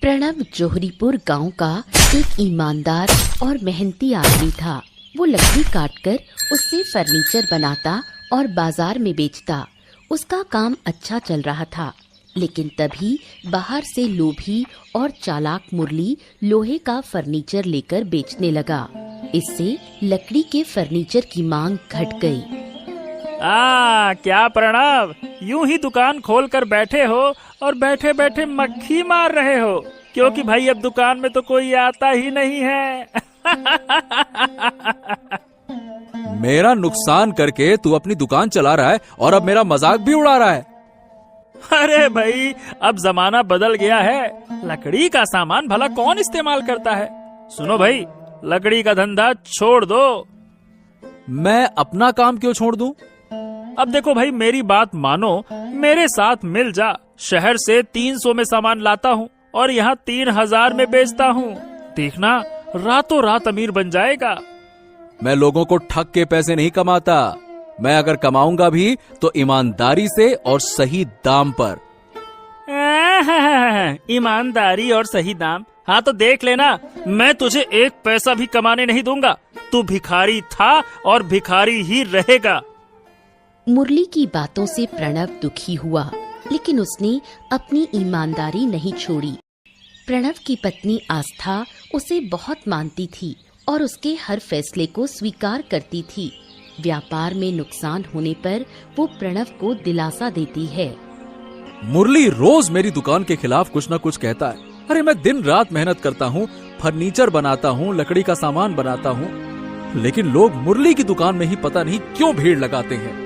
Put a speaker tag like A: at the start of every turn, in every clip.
A: प्रणव जोहरीपुर गांव का एक ईमानदार और मेहनती आदमी था। वो लकड़ी काटकर उससे फर्नीचर बनाता और बाजार में बेचता। उसका काम अच्छा चल रहा था, लेकिन तभी बाहर से लोभी और चालाक मुरली लोहे का फर्नीचर लेकर बेचने लगा। इससे लकड़ी के फर्नीचर की मांग घट गई।
B: क्या प्रणव, यूं ही दुकान खोल कर बैठे हो और बैठे बैठे मक्खी मार रहे हो, क्योंकि भाई अब दुकान में तो कोई आता ही नहीं है।
C: मेरा नुकसान करके तू अपनी दुकान चला रहा है और अब मेरा मजाक भी उड़ा रहा है।
B: अरे भाई, अब जमाना बदल गया है। लकड़ी का सामान भला कौन इस्तेमाल करता है। सुनो भाई, लकड़ी का धंधा छोड़ दो।
C: मैं अपना काम क्यों छोड़ दूं?
B: अब देखो भाई, मेरी बात मानो, मेरे साथ मिल जा। शहर से 300 में सामान लाता हूँ और यहाँ 3000 में बेचता हूँ। देखना, रातों रात अमीर बन जाएगा।
C: मैं लोगों को ठग के पैसे नहीं कमाता। मैं अगर कमाऊंगा भी तो ईमानदारी से और सही दाम पर।
B: ईमानदारी और सही दाम? हाँ तो देख लेना, मैं तुझे एक पैसा भी कमाने नहीं दूंगा। तू भिखारी था और भिखारी ही रहेगा।
A: मुरली की बातों से प्रणव दुखी हुआ, लेकिन उसने अपनी ईमानदारी नहीं छोड़ी। प्रणव की पत्नी आस्था उसे बहुत मानती थी और उसके हर फैसले को स्वीकार करती थी। व्यापार में नुकसान होने पर वो प्रणव को दिलासा देती है।
C: मुरली रोज मेरी दुकान के खिलाफ कुछ न कुछ कहता है। अरे मैं दिन रात मेहनत करता हूँ, फर्नीचर बनाता हूँ, लकड़ी का सामान बनाता हूँ, लेकिन लोग मुरली की दुकान में ही पता नहीं क्यों भीड़ लगाते हैं।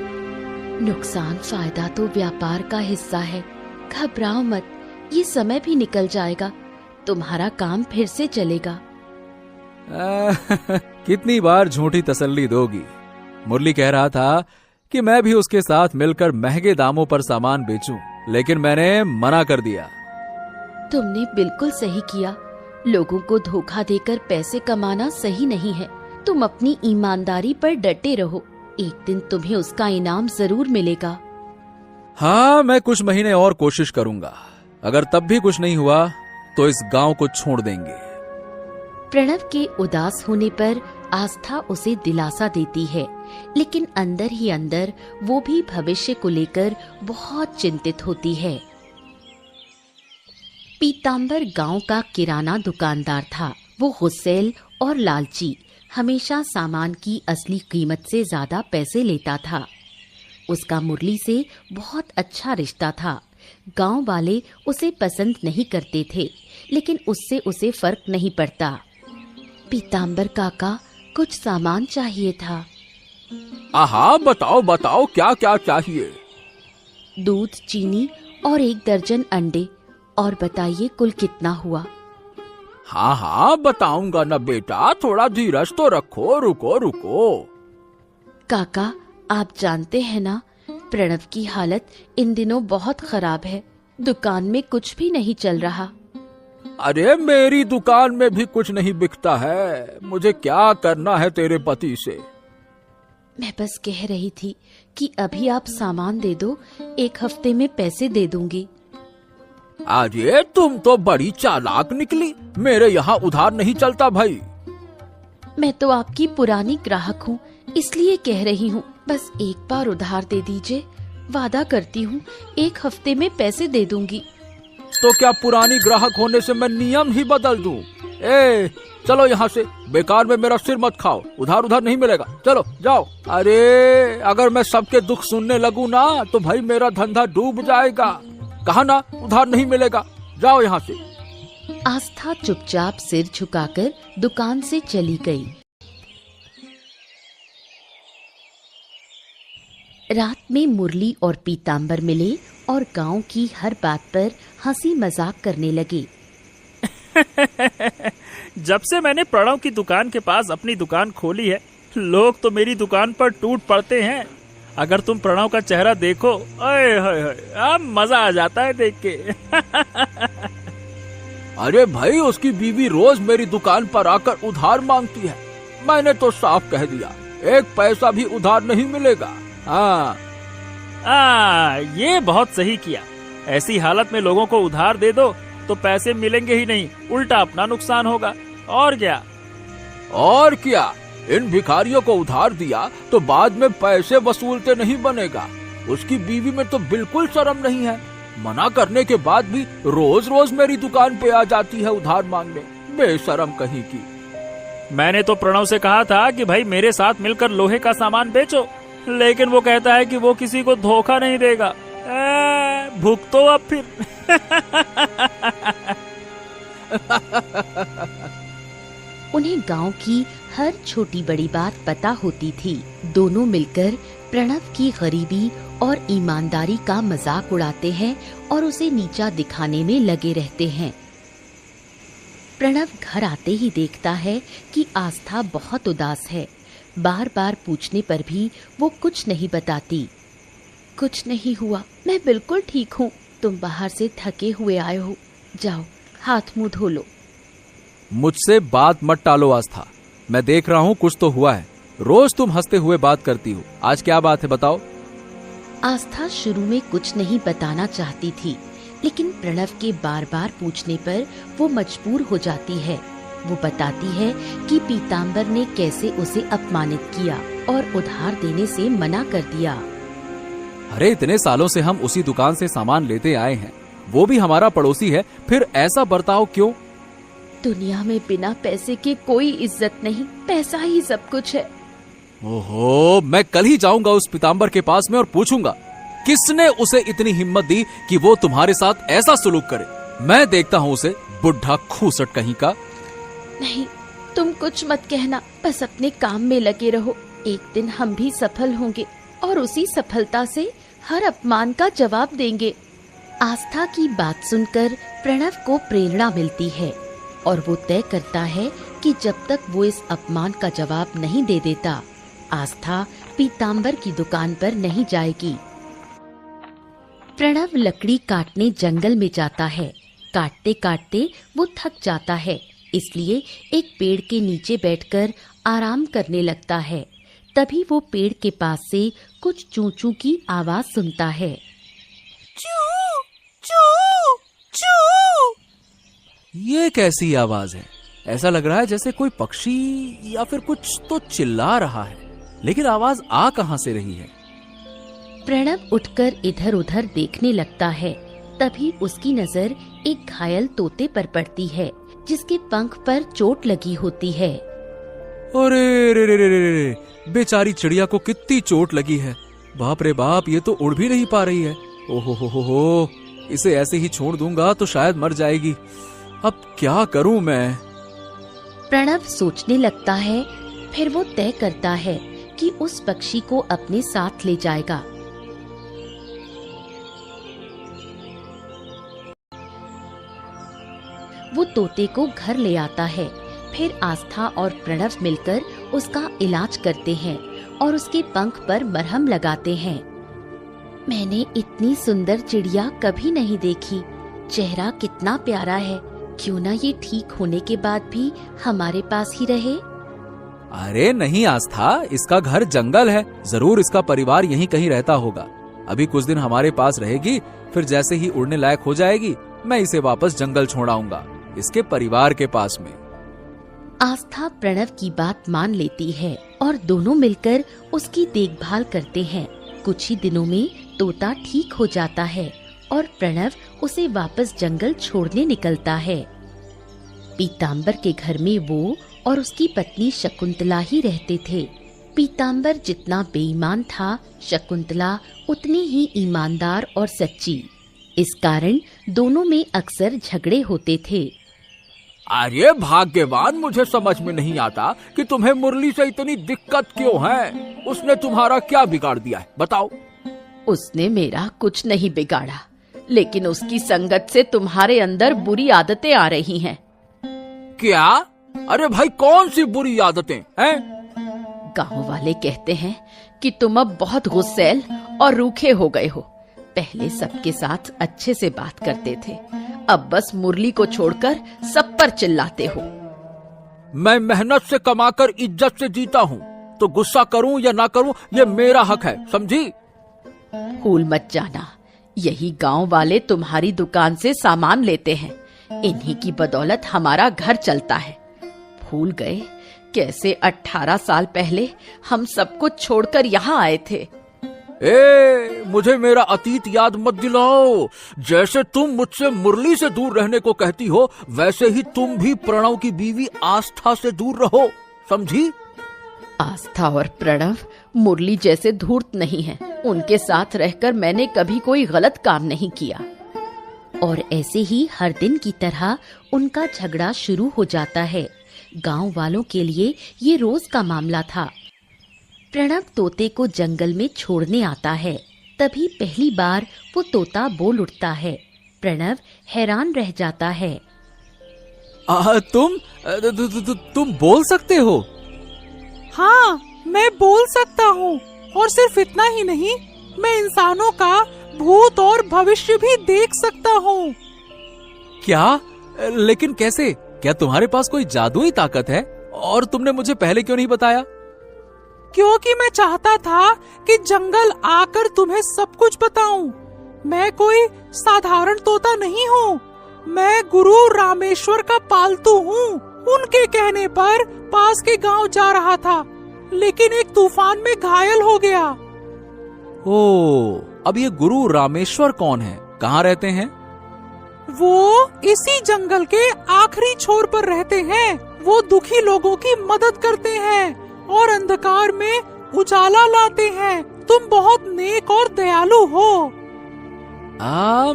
A: नुकसान फायदा तो व्यापार का हिस्सा है। घबराओ मत, ये समय भी निकल जाएगा। तुम्हारा काम फिर से चलेगा।
C: कितनी बार झूठी तसल्ली दोगी? मुरली कह रहा था कि मैं भी उसके साथ मिलकर महंगे दामों पर सामान बेचूं, लेकिन मैंने मना कर दिया।
A: तुमने बिल्कुल सही किया। लोगों को धोखा देकर पैसे कमाना सही नहीं है। तुम अपनी ईमानदारी पर डटे रहो। एक दिन तुम्हें उसका इनाम जरूर मिलेगा।
C: हाँ, मैं कुछ महीने और कोशिश करूंगा। अगर तब भी कुछ नहीं हुआ तो इस गांव को छोड़ देंगे।
A: प्रणव के उदास होने पर आस्था उसे दिलासा देती है, लेकिन अंदर ही अंदर वो भी भविष्य को लेकर बहुत चिंतित होती है। पीतांबर गांव का किराना दुकानदार था। वो गुस्सैल और लालची, हमेशा सामान की असली कीमत से ज्यादा पैसे लेता था। उसका मुरली से बहुत अच्छा रिश्ता था। गांव वाले उसे पसंद नहीं करते थे, लेकिन उससे उसे फर्क नहीं पड़ता। पीतांबर काका, कुछ सामान चाहिए था।
C: आहा, बताओ बताओ, क्या क्या चाहिए?
A: दूध, चीनी और 1 दर्जन अंडे। और बताइए कुल कितना हुआ?
C: हाँ हाँ, बताऊंगा ना बेटा, थोड़ा धीरज तो रखो। रुको।
A: काका, आप जानते हैं ना, प्रणव की हालत इन दिनों बहुत खराब है। दुकान में कुछ भी नहीं चल रहा।
C: अरे मेरी दुकान में भी कुछ नहीं बिकता है। मुझे क्या करना है तेरे पति से?
A: मैं बस कह रही थी कि अभी आप सामान दे दो, 1 हफ्ते में पैसे दे दूंगी।
C: अरे तुम तो बड़ी चालाक निकली। मेरे यहाँ उधार नहीं चलता भाई।
A: मैं तो आपकी पुरानी ग्राहक हूँ, इसलिए कह रही हूँ। बस एक बार उधार दे दीजिए। वादा करती हूँ 1 हफ्ते में पैसे दे दूंगी।
C: तो क्या पुरानी ग्राहक होने से मैं नियम ही बदल दूं? चलो यहाँ से, बेकार में मेरा सिर मत खाओ। उधार नहीं मिलेगा, चलो जाओ। अरे अगर मैं सबके दुख सुनने लगूं ना तो भाई मेरा धंधा डूब जाएगा। कहा ना, उधार नहीं मिलेगा, जाओ यहाँ से।
A: आस्था चुपचाप सिर झुकाकर दुकान से चली गई। रात में मुरली और पीतांबर मिले और गांव की हर बात पर हंसी मजाक करने लगे।
B: जब से मैंने प्रणव की दुकान के पास अपनी दुकान खोली है, लोग तो मेरी दुकान पर टूट पड़ते हैं। अगर तुम प्रणव का चेहरा देखो, मजा आ जाता है देख के।
C: अरे भाई, उसकी बीवी रोज मेरी दुकान पर आकर उधार मांगती है। मैंने तो साफ कह दिया, 1 पैसा भी उधार नहीं मिलेगा।
B: ये बहुत सही किया। ऐसी हालत में लोगों को उधार दे दो तो पैसे मिलेंगे ही नहीं, उल्टा अपना नुकसान होगा। और क्या?
C: और क्या, इन भिखारियों को उधार दिया तो बाद में पैसे वसूलते नहीं बनेगा। उसकी बीवी में तो बिल्कुल शर्म नहीं है, मना करने के बाद भी रोज रोज मेरी दुकान पे आ जाती है उधार मांगने, बेशरम कहीं की।
B: मैंने तो प्रणव से कहा था कि भाई मेरे साथ मिलकर लोहे का सामान बेचो, लेकिन वो कहता है कि वो किसी को धोखा नहीं देगा। भुगतो अब फिर।
A: उन्हें गांव की हर छोटी बड़ी बात पता होती थी। दोनों मिलकर प्रणव की गरीबी और ईमानदारी का मजाक उड़ाते हैं और उसे नीचा दिखाने में लगे रहते हैं। प्रणव घर आते ही देखता है कि आस्था बहुत उदास है। बार बार पूछने पर भी वो कुछ नहीं बताती। कुछ नहीं हुआ, मैं बिल्कुल ठीक हूँ। तुम बाहर से थके हुए आए हो, जाओ हाथ मुंह धो लो।
C: मुझसे बात मत टालो आस्था, मैं देख रहा हूँ कुछ तो हुआ है। रोज तुम हंसते हुए बात करती हो, आज क्या बात है बताओ।
A: आस्था शुरू में कुछ नहीं बताना चाहती थी, लेकिन प्रणव के बार बार पूछने पर वो मजबूर हो जाती है। वो बताती है कि पीताम्बर ने कैसे उसे अपमानित किया और उधार देने से मना कर दिया।
C: अरे इतने सालों से हम उसी दुकान से सामान लेते आए हैं, वो भी हमारा पड़ोसी है, फिर ऐसा बर्ताव क्यों?
A: दुनिया में बिना पैसे के कोई इज्जत नहीं, पैसा ही सब कुछ है।
C: ओहो, मैं कल ही जाऊंगा उस पीताम्बर के पास में और पूछूंगा किसने उसे इतनी हिम्मत दी कि वो तुम्हारे साथ ऐसा सुलूक करे। मैं देखता हूँ उसे, बुढ़ा खूसट कहीं का।
A: नहीं, तुम कुछ मत कहना, बस अपने काम में लगे रहो। एक दिन हम भी सफल होंगे और उसी सफलता से हर अपमान का जवाब देंगे। आस्था की बात सुनकर प्रणव को प्रेरणा मिलती है और वो तय करता है कि जब तक वो इस अपमान का जवाब नहीं दे देता, आस्था पीताम्बर की दुकान पर नहीं जाएगी। प्रणव लकड़ी काटने जंगल में जाता है। काटते काटते वो थक जाता है, इसलिए एक पेड़ के नीचे बैठकर आराम करने लगता है। तभी वो पेड़ के पास से कुछ चू चू की आवाज सुनता है।
D: चू चू चू।
C: ये कैसी आवाज है? ऐसा लग रहा है जैसे कोई पक्षी या फिर कुछ तो चिल्ला रहा है, लेकिन आवाज आ कहां से रही है?
A: प्रणव उठकर इधर उधर देखने लगता है। तभी उसकी नजर एक घायल तोते पर पड़ती है, जिसके पंख पर चोट लगी होती है।
C: अरे रे रे रे रे रे, बेचारी चिड़िया को कितनी चोट लगी है। बाप रे बाप, ये तो उड़ भी नहीं पा रही है। ओहो हो, इसे ऐसे ही छोड़ दूंगा तो शायद मर जाएगी। अब क्या करूं मैं?
A: प्रणव सोचने लगता है, फिर वो तय करता है कि उस पक्षी को अपने साथ ले जाएगा। वो तोते को घर ले आता है। फिर आस्था और प्रणव मिलकर उसका इलाज करते हैं और उसके पंख पर मरहम लगाते हैं। मैंने इतनी सुंदर चिड़िया कभी नहीं देखी। चेहरा कितना प्यारा है, क्यों ना ये ठीक होने के बाद भी हमारे पास ही रहे।
C: अरे नहीं आस्था, इसका घर जंगल है, जरूर इसका परिवार यहीं कहीं रहता होगा। अभी कुछ दिन हमारे पास रहेगी, फिर जैसे ही उड़ने लायक हो जाएगी, मैं इसे वापस जंगल छोड़ आऊंगा, इसके परिवार के पास में।
A: आस्था प्रणव की बात मान लेती है और दोनों मिलकर उसकी देखभाल करते हैं। कुछ ही दिनों में तोता ठीक हो जाता है और प्रणव उसे वापस जंगल छोड़ने निकलता है। पीताम्बर के घर में वो और उसकी पत्नी शकुंतला ही रहते थे। पीताम्बर जितना बेईमान था, शकुंतला उतनी ही ईमानदार और सच्ची। इस कारण दोनों में अक्सर झगड़े होते थे।
C: अरे भाग्यवान, मुझे समझ में नहीं आता कि तुम्हें मुरली से इतनी दिक्कत क्यों है। उसने तुम्हारा क्या बिगाड़ दिया है, बताओ।
A: उसने मेरा कुछ नहीं बिगाड़ा, लेकिन उसकी संगत से तुम्हारे अंदर बुरी आदतें आ रही हैं।
C: क्या? अरे भाई, कौन सी बुरी आदतें हैं?
A: गांव वाले कहते हैं कि तुम अब बहुत गुस्सैल और रूखे हो गए हो। पहले सबके साथ अच्छे से बात करते थे, अब बस मुरली को छोड़कर सब पर चिल्लाते हो।
C: मैं मेहनत से कमाकर इज्जत से जीता हूँ, तो गुस्सा करूँ या ना करूँ ये मेरा हक है, समझी?
A: भूल मत जाना, यही गांव वाले तुम्हारी दुकान से सामान लेते हैं। इन्हीं की बदौलत हमारा घर चलता है। भूल गए कैसे 18 साल पहले हम सब कुछ छोड़कर यहाँ आए थे।
C: मुझे मेरा अतीत याद मत दिलाओ। जैसे तुम मुझसे मुरली से दूर रहने को कहती हो, वैसे ही तुम भी प्रणव की बीवी आस्था से दूर रहो, समझी?
A: आस्था और प्रणव मुरली जैसे धूर्त नहीं है। उनके साथ रहकर मैंने कभी कोई गलत काम नहीं किया। और ऐसे ही हर दिन की तरह उनका झगड़ा शुरू हो जाता है। गांव वालों के लिए ये रोज का मामला था। प्रणव तोते को जंगल में छोड़ने आता है। तभी पहली बार वो तोता बोल उठता है। प्रणव हैरान रह जाता है।
C: तुम बोल सकते हो?
D: हाँ, मैं बोल सकता हूँ। और सिर्फ इतना ही नहीं, मैं इंसानों का भूत और भविष्य भी देख सकता हूँ।
C: क्या? लेकिन कैसे? क्या तुम्हारे पास कोई जादुई ताकत है? और तुमने मुझे पहले क्यों नहीं बताया?
D: क्योंकि मैं चाहता था कि जंगल आकर तुम्हें सब कुछ बताऊं। मैं कोई साधारण तोता नहीं हूँ। मैं गुरु रामेश्वर का पालतू हूँ। उनके कहने पर पास के गांव जा रहा था, लेकिन एक तूफान में घायल हो गया।
C: ओह, अब ये गुरु रामेश्वर कौन है? कहाँ रहते हैं?
D: वो इसी जंगल के आखिरी छोर पर रहते हैं। वो दुखी लोगों की मदद करते हैं और अंधकार में उजाला लाते हैं। तुम बहुत नेक और दयालु हो।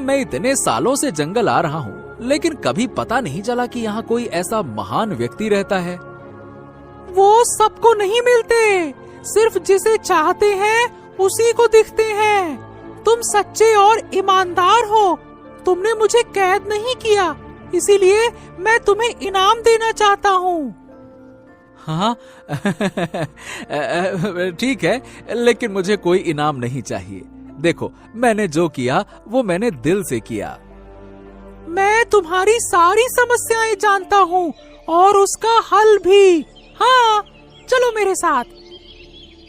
C: मैं इतने सालों से जंगल आ रहा हूँ, लेकिन कभी पता नहीं चला कि यहाँ कोई ऐसा महान व्यक्ति रहता है।
D: वो सबको नहीं मिलते, सिर्फ जिसे चाहते हैं उसी को दिखते हैं। तुम सच्चे और ईमानदार हो। तुमने मुझे कैद नहीं किया, इसीलिए मैं तुम्हें इनाम देना चाहता हूँ।
C: हाँ ठीक है, लेकिन मुझे कोई इनाम नहीं चाहिए। देखो, मैंने जो किया वो मैंने दिल से किया।
D: मैं तुम्हारी सारी समस्याएं जानता हूँ और उसका हल भी। हाँ, चलो मेरे साथ।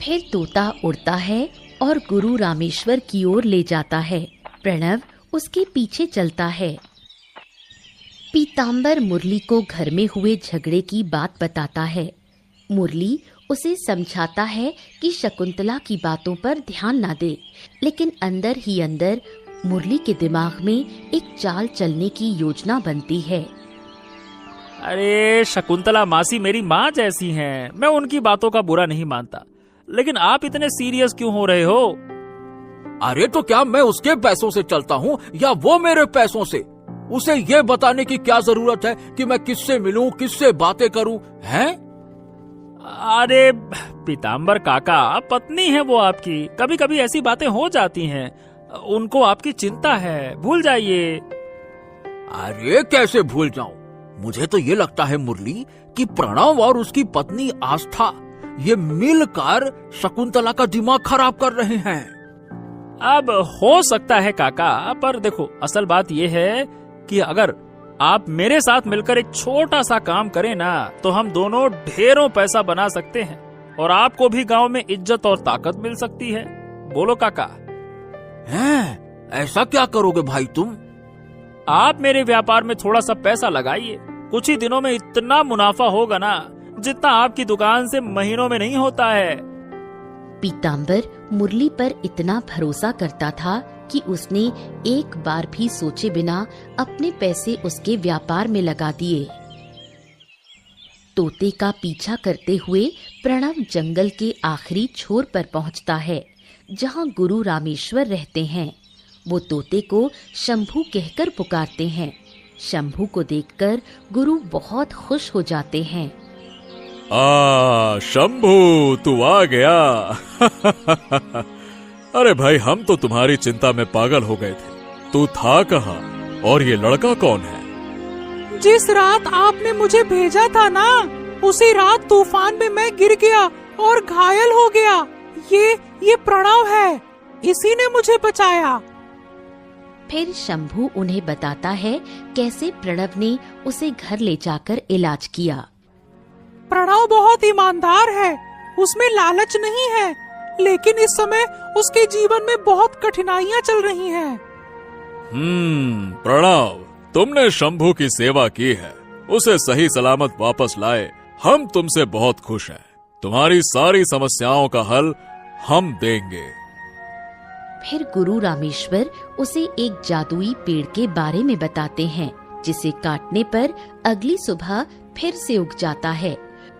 A: फिर तोता उड़ता है और गुरु रामेश्वर की ओर ले जाता है। प्रणव उसके पीछे चलता है। पीतांबर मुरली को घर में हुए झगड़े की बात बताता है। मुरली उसे समझाता है कि शकुंतला की बातों पर ध्यान ना दे, लेकिन अंदर ही अंदर मुरली के दिमाग में एक चाल चलने की योजना बनती है।
B: अरे शकुंतला मासी मेरी माँ जैसी हैं। मैं उनकी बातों का बुरा नहीं मानता, लेकिन आप इतने सीरियस क्यों हो रहे हो?
C: अरे तो क्या मैं उसके पैसों से चलता हूँ या वो मेरे पैसों से? उसे ये बताने की क्या जरूरत है कि मैं किससे मिलूं, किससे बातें करूं, हैं?
B: अरे पीतांबर काका, पत्नी है वो आपकी। कभी कभी ऐसी बातें हो जाती हैं। उनको आपकी चिंता है, भूल जाइए।
C: अरे कैसे भूल जाऊं? मुझे तो ये लगता है मुरली कि प्रणव और उसकी पत्नी आस्था ये मिलकर शकुंतला का दिमाग खराब कर रहे हैं।
B: अब हो सकता है काका, पर देखो असल बात ये है कि अगर आप मेरे साथ मिलकर एक छोटा सा काम करें ना, तो हम दोनों ढेरों पैसा बना सकते हैं और आपको भी गांव में इज्जत और ताकत मिल सकती है। बोलो काका।
C: हैं? ऐसा क्या करोगे भाई तुम?
B: आप मेरे व्यापार में थोड़ा सा पैसा लगाइए। कुछ ही दिनों में इतना मुनाफा होगा ना, जितना आपकी दुकान से महीनों में नहीं होता है।
A: पीतांबर मुरली पर इतना भरोसा करता था कि उसने एक बार भी सोचे बिना अपने पैसे उसके व्यापार में लगा दिए। तोते का पीछा करते हुए प्रणव जंगल के आखिरी छोर पर पहुंचता है, जहां गुरु रामेश्वर रहते हैं। वो तोते को शंभू कहकर पुकारते हैं। शंभू को देखकर गुरु बहुत खुश हो जाते हैं।
E: शंभू तू आ गया। अरे भाई, हम तो तुम्हारी चिंता में पागल हो गए थे। तू था कहाँ और ये लड़का कौन है?
D: जिस रात आपने मुझे भेजा था ना, उसी रात तूफान में मैं गिर गया और घायल हो गया। ये प्रणव है, इसी ने मुझे बचाया।
A: फिर शंभू उन्हें बताता है कैसे प्रणव ने उसे घर ले जाकर इलाज किया।
D: प्रणव बहुत ईमानदार है, उसमें लालच नहीं है, लेकिन इस समय उसके जीवन में बहुत कठिनाइयाँ चल रही हैं।
E: प्रणव, तुमने शंभू की सेवा की है, उसे सही सलामत वापस लाए, हम तुमसे बहुत खुश हैं। तुम्हारी सारी समस्याओं का हल हम देंगे।
A: फिर गुरु रामेश्वर उसे एक जादुई पेड़ के बारे में बताते हैं, जिसे काटने पर अगली सुबह फिर से उग जाता है।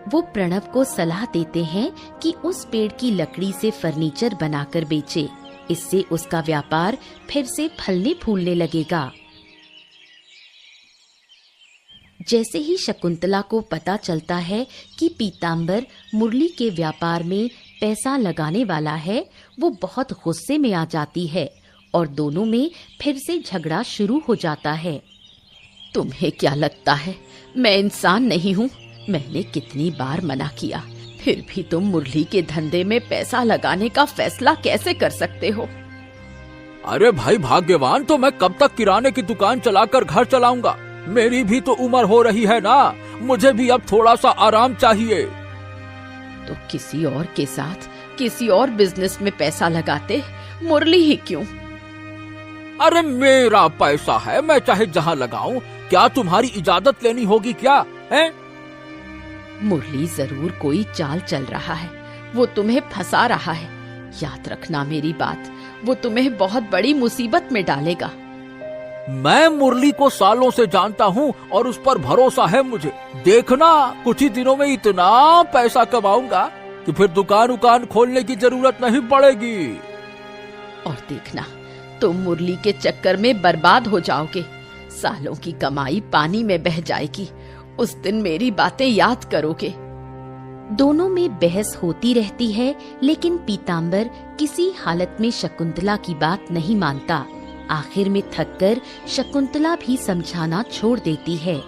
A: वो प्रणव को सलाह देते हैं कि उस पेड़ की लकड़ी से फर्नीचर बनाकर बेचे, इससे उसका व्यापार फिर से फलने फूलने लगेगा। जैसे ही शकुंतला को पता चलता है कि पीताम्बर मुरली के व्यापार में पैसा लगाने वाला है, वो बहुत गुस्से में आ जाती है और दोनों में फिर से झगड़ा शुरू हो जाता है। तुम्हें क्या लगता है मैं इंसान नहीं हूँ? मैंने कितनी बार मना किया, फिर भी तुम मुरली के धंधे में पैसा लगाने का फैसला कैसे कर सकते हो?
C: अरे भाई भाग्यवान, तो मैं कब तक किराने की दुकान चलाकर घर चलाऊंगा? मेरी भी तो उम्र हो रही है ना, मुझे भी अब थोड़ा सा आराम चाहिए।
A: तो किसी और के साथ किसी और बिजनेस में पैसा लगाते, मुरली ही क्यों?
C: अरे मेरा पैसा है, मैं चाहे जहाँ लगाऊं। क्या तुम्हारी इजाजत लेनी होगी क्या है?
A: मुरली जरूर कोई चाल चल रहा है, वो तुम्हें फंसा रहा है। याद रखना मेरी बात, वो तुम्हें बहुत बड़ी मुसीबत में डालेगा।
C: मैं मुरली को सालों से जानता हूँ और उस पर भरोसा है मुझे। देखना, कुछ ही दिनों में इतना पैसा कमाऊंगा कि फिर दुकान खोलने की जरूरत नहीं पड़ेगी।
A: और देखना, तुम मुरली के चक्कर में बर्बाद हो जाओगे। सालों की कमाई पानी में बह जाएगी। उस दिन मेरी बातें याद करोगे। दोनों में बहस होती रहती है, लेकिन पीताम्बर किसी हालत में शकुंतला की बात नहीं मानता। आखिर में थककर शकुंतला भी समझाना छोड़ देती है।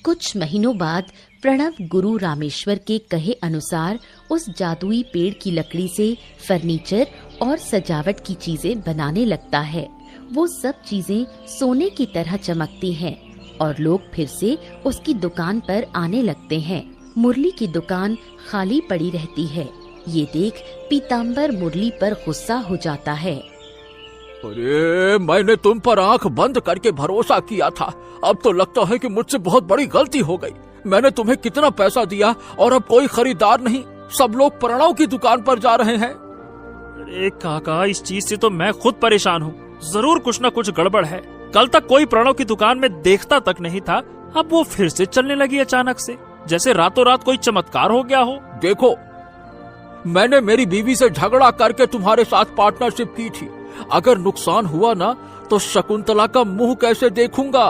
A: कुछ महीनों बाद प्रणव गुरु रामेश्वर के कहे अनुसार उस जादुई पेड़ की लकड़ी से फर्नीचर और सजावट की चीजें बनाने लगता है। वो सब चीजें सोने की तरह चमकती हैं और लोग फिर से उसकी दुकान पर आने लगते हैं। मुरली की दुकान खाली पड़ी रहती है। ये देख पीताम्बर मुरली पर गुस्सा हो जाता है।
C: अरे मैंने तुम पर आंख बंद करके भरोसा किया था, अब तो लगता है कि मुझसे बहुत बड़ी गलती हो गई। मैंने तुम्हें कितना पैसा दिया और अब कोई खरीदार नहीं, सब लोग प्रणव की दुकान पर जा रहे हैं।
B: अरे काका, इस चीज से तो मैं खुद परेशान हूँ। जरूर कुछ न कुछ गड़बड़ है। कल तक कोई प्रणव की दुकान में देखता तक नहीं था, अब वो फिर से चलने लगी अचानक से, जैसे रातों रात कोई चमत्कार हो गया हो।
C: देखो, मैंने मेरी बीवी से झगड़ा करके तुम्हारे साथ पार्टनरशिप की थी। अगर नुकसान हुआ ना तो शकुंतला का मुंह कैसे देखूंगा?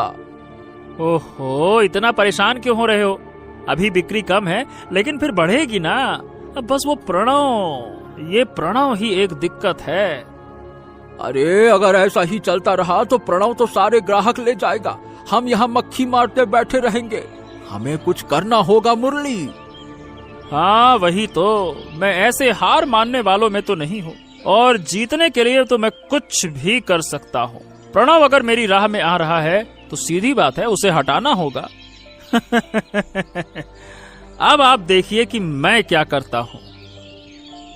B: ओहो, इतना परेशान क्यों हो रहे हो? अभी बिक्री कम है, लेकिन फिर बढ़ेगी ना। अब बस वो प्रणव ही एक दिक्कत है।
C: अरे अगर ऐसा ही चलता रहा तो प्रणव तो सारे ग्राहक ले जाएगा। हम यहाँ मक्खी मारते बैठे रहेंगे। हमें कुछ करना होगा मुरली।
B: हाँ वही तो, मैं ऐसे हार मानने वालों में तो नहीं हूँ, और जीतने के लिए तो मैं कुछ भी कर सकता हूँ। प्रणव अगर मेरी राह में आ रहा है तो सीधी बात है, उसे हटाना होगा। अब आप देखिए कि मैं क्या करता हूँ।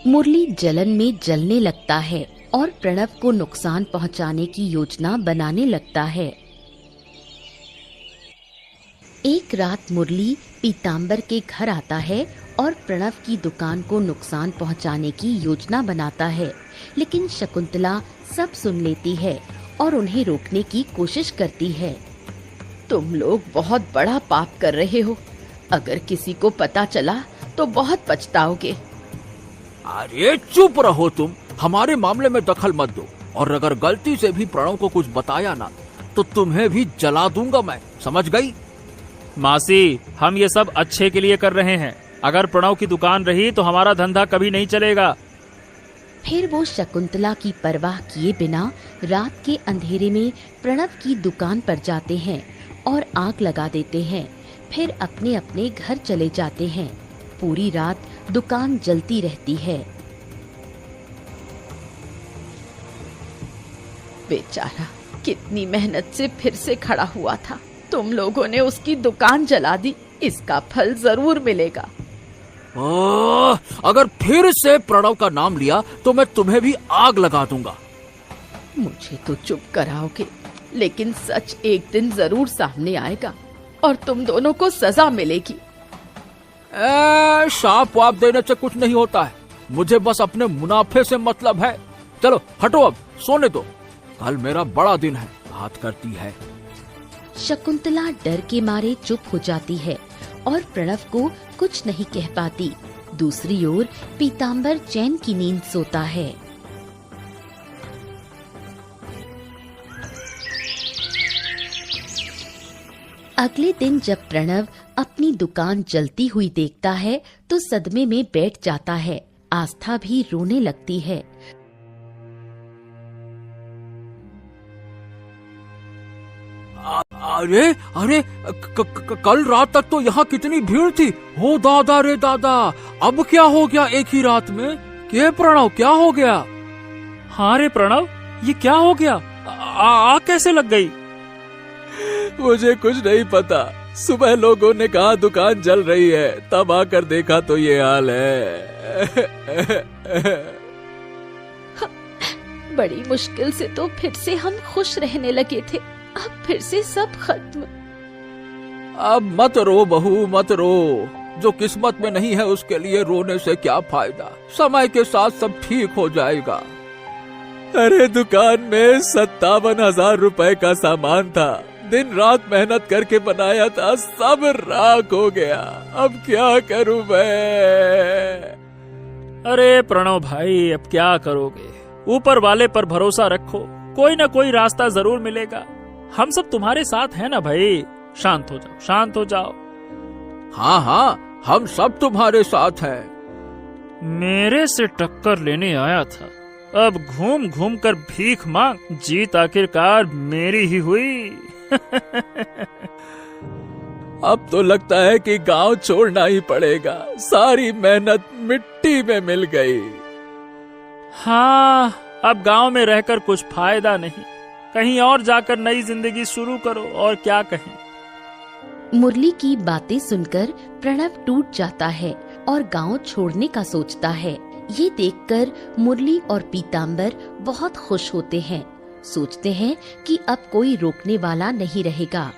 A: मुरली जलन में जलने लगता है और प्रणव को नुकसान पहुंचाने की योजना बनाने लगता है। एक रात मुरली पीताम्बर के घर आता है और प्रणव की दुकान को नुकसान पहुंचाने की योजना बनाता है, लेकिन शकुंतला सब सुन लेती है और उन्हें रोकने की कोशिश करती है। तुम लोग बहुत बड़ा पाप कर रहे हो, अगर किसी को पता चला तो बहुत पछताओगे।
C: अरे चुप रहो तुम, हमारे मामले में दखल मत दो, और अगर गलती से भी प्रणव को कुछ बताया ना तो तुम्हें भी जला दूंगा मैं, समझ गई?
B: मासी, हम ये सब अच्छे के लिए कर रहे हैं। अगर प्रणव की दुकान रही तो हमारा धंधा कभी नहीं चलेगा।
A: फिर वो शकुंतला की परवाह किए बिना रात के अंधेरे में प्रणव की दुकान पर जाते हैं और आग लगा देते हैं। फिर अपने अपने घर चले जाते हैं। पूरी रात दुकान जलती रहती है। बेचारा कितनी मेहनत से फिर से खड़ा हुआ था, तुम लोगों ने उसकी दुकान जला दी। इसका फल जरूर मिलेगा।
C: अगर फिर से प्रणव का नाम लिया तो मैं तुम्हें भी आग लगा दूंगा।
A: मुझे तो चुप कराओगे लेकिन सच एक दिन जरूर सामने आएगा और तुम दोनों को सजा मिलेगी।
C: शाप वाप देने से कुछ नहीं होता है, मुझे बस अपने मुनाफे से मतलब है। चलो हटो, अब सोने दो, कल मेरा बड़ा दिन है, बात करती है।
A: शकुंतला डर के मारे चुप हो जाती है और प्रणव को कुछ नहीं कह पाती। दूसरी ओर पीताम्बर चैन की नींद सोता है। अगले दिन जब प्रणव अपनी दुकान जलती हुई देखता है तो सदमे में बैठ जाता है। आस्था भी रोने लगती है।
C: अरे अरे कल रात तक तो यहाँ कितनी भीड़ थी। हो दादा रे दादा, अब क्या हो गया एक ही रात में? के प्रणव, क्या हो गया?
B: हाँ रे प्रणव, ये क्या हो गया? आग कैसे लग गई?
E: मुझे कुछ नहीं पता। सुबह लोगों ने कहा दुकान जल रही है, तब आकर देखा तो ये हाल है।
A: बड़ी मुश्किल से तो फिर से हम खुश रहने लगे थे, अब फिर से सब खत्म।
C: अब मत रो बहू, मत रो। जो किस्मत में नहीं है उसके लिए रोने से क्या फायदा? समय के साथ सब ठीक हो जाएगा।
E: अरे दुकान में 57,000 रुपए का सामान था, दिन रात मेहनत करके बनाया था, सब राख हो गया। अब क्या करूं मैं?
B: अरे प्रणव भाई, अब क्या करोगे? ऊपर वाले पर भरोसा रखो, कोई ना कोई रास्ता जरूर मिलेगा। हम सब तुम्हारे साथ हैं ना भाई। शांत हो जाओ, शांत हो जाओ।
C: हाँ हाँ, हम सब तुम्हारे साथ हैं।
B: मेरे से टक्कर लेने आया था, अब घूम घूम कर भीख मांग, जीत आखिरकार मेरी ही हुई।
E: अब तो लगता है कि गांव छोड़ना ही पड़ेगा, सारी मेहनत मिट्टी में मिल गई।
B: हाँ, अब गांव में रहकर कुछ फायदा नहीं, कहीं और जाकर नई जिंदगी शुरू करो, और क्या कहें।
A: मुरली की बातें सुनकर प्रणव टूट जाता है और गांव छोड़ने का सोचता है। ये देखकर मुरली और पीताम्बर बहुत खुश होते हैं। सोचते हैं कि अब कोई रोकने वाला नहीं रहेगा।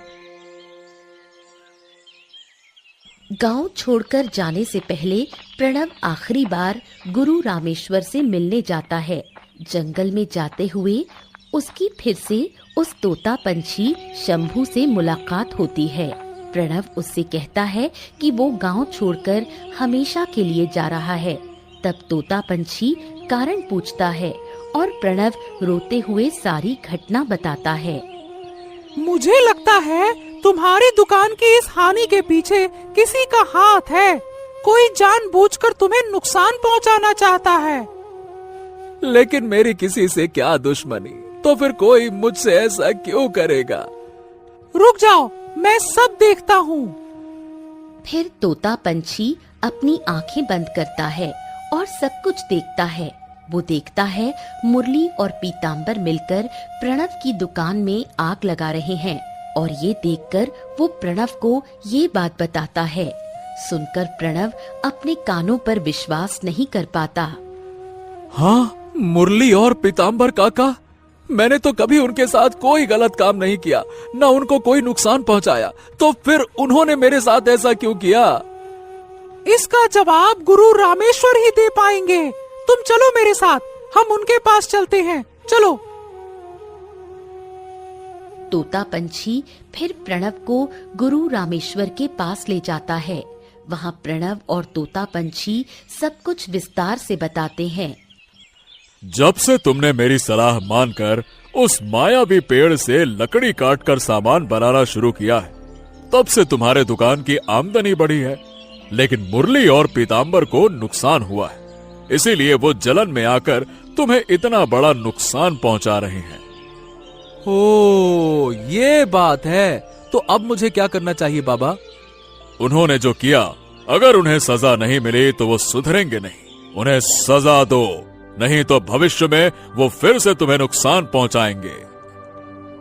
A: गांव छोड़कर जाने से पहले प्रणव आखिरी बार गुरु रामेश्वर से मिलने जाता है। जंगल में जाते हुए उसकी फिर से उस तोता पंछी शंभू से मुलाकात होती है। प्रणव उससे कहता है कि वो गांव छोड़कर हमेशा के लिए जा रहा है। तब तोता पंछी कारण पूछता है और प्रणव रोते हुए सारी घटना बताता है।
D: मुझे लगता है तुम्हारी दुकान की इस हानि के पीछे किसी का हाथ है। कोई जानबूझकर तुम्हें नुकसान पहुंचाना चाहता है।
E: लेकिन मेरी किसी से क्या दुश्मनी, तो फिर कोई मुझसे ऐसा क्यों करेगा?
D: रुक जाओ, मैं सब देखता हूँ।
A: फिर तोता पंछी अपनी आंखें बंद करता है और सब कुछ देखता है। वो देखता है मुरली और पीताम्बर मिलकर प्रणव की दुकान में आग लगा रहे हैं और ये देखकर वो प्रणव को ये बात बताता है। सुनकर प्रणव अपने कानों पर विश्वास नहीं कर पाता।
E: हाँ, मुरली और पीताम्बर काका, मैंने तो कभी उनके साथ कोई गलत काम नहीं किया, न उनको कोई नुकसान पहुंचाया, तो फिर उन्होंने मेरे साथ ऐसा क्यों किया?
D: इसका जवाब गुरु रामेश्वर ही दे पाएंगे। तुम चलो मेरे साथ, हम उनके पास चलते हैं, चलो।
A: तोता पंछी फिर प्रणव को गुरु रामेश्वर के पास ले जाता है। वहाँ प्रणव और तोता पंछी सब कुछ विस्तार से बताते हैं।
E: जब से तुमने मेरी सलाह मानकर उस मायावी पेड़ से लकड़ी काटकर सामान बनाना शुरू किया है, तब से तुम्हारे दुकान की आमदनी बढ़ी है। लेकिन मुरली और पीताम्बर को नुकसान हुआ है, इसीलिए वो जलन में आकर तुम्हें इतना बड़ा नुकसान पहुंचा रहे हैं।
C: ओ, ये बात है। तो अब मुझे क्या करना चाहिए बाबा?
E: उन्होंने जो किया, अगर उन्हें सजा नहीं मिली तो वो सुधरेंगे नहीं। उन्हें सजा दो, नहीं तो भविष्य में वो फिर से तुम्हें नुकसान पहुंचाएंगे।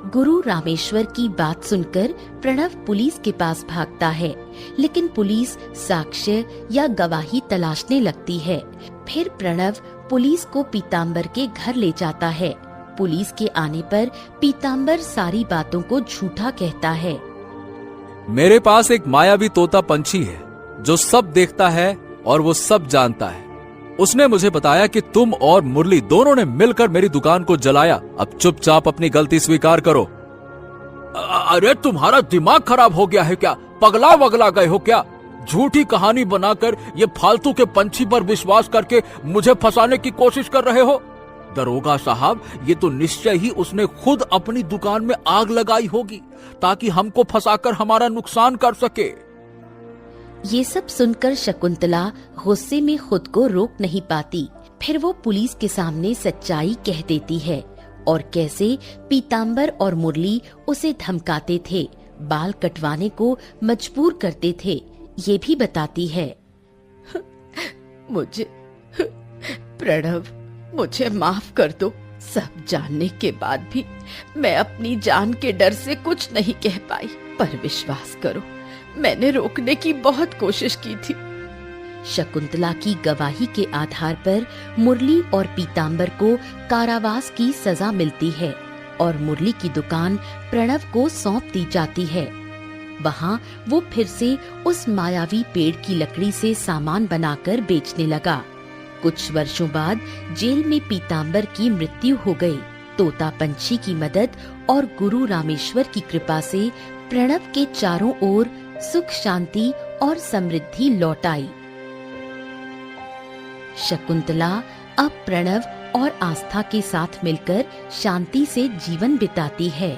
A: गुरु रामेश्वर की बात सुनकर प्रणव पुलिस के पास भागता है, लेकिन पुलिस साक्ष्य या गवाही तलाशने लगती है। फिर प्रणव पुलिस को पीताम्बर के घर ले जाता है। पुलिस के आने पर पीताम्बर सारी बातों को झूठा कहता है।
C: मेरे पास एक मायावी तोता पंछी है जो सब देखता है और वो सब जानता है। उसने मुझे बताया कि तुम और मुरली दोनों ने मिलकर मेरी दुकान को जलाया। अब चुपचाप अपनी गलती स्वीकार करो। अरे तुम्हारा दिमाग खराब हो गया है क्या? पगला वगला गए हो क्या? झूठी कहानी बनाकर ये फालतू के पंछी पर विश्वास करके मुझे फंसाने की कोशिश कर रहे हो। दरोगा साहब, ये तो निश्चय ही उसने खुद अपनी दुकान में आग लगाई होगी ताकि हमको फंसाकर हमारा नुकसान कर सके।
A: ये सब सुनकर शकुंतला गुस्से में खुद को रोक नहीं पाती। फिर वो पुलिस के सामने सच्चाई कह देती है और कैसे पीताम्बर और मुरली उसे धमकाते थे, बाल कटवाने को मजबूर करते थे, ये भी बताती है।
F: मुझे प्रणव, मुझे माफ कर दो। सब जानने के बाद भी मैं अपनी जान के डर से कुछ नहीं कह पाई, पर विश्वास करो मैंने रोकने की बहुत कोशिश की थी।
A: शकुंतला की गवाही के आधार पर मुरली और पीताम्बर को कारावास की सजा मिलती है और मुरली की दुकान प्रणव को सौंप दी जाती है। वहाँ वो फिर से उस मायावी पेड़ की लकड़ी से सामान बनाकर बेचने लगा। कुछ वर्षों बाद जेल में पीताम्बर की मृत्यु हो गई। तोता पंछी की मदद और गुरु रामेश्वर की कृपा से प्रणव के चारों ओर सुख शांति और समृद्धि लौट आई। शकुंतला अब प्रणव और आस्था के साथ मिलकर शांति से जीवन बिताती है।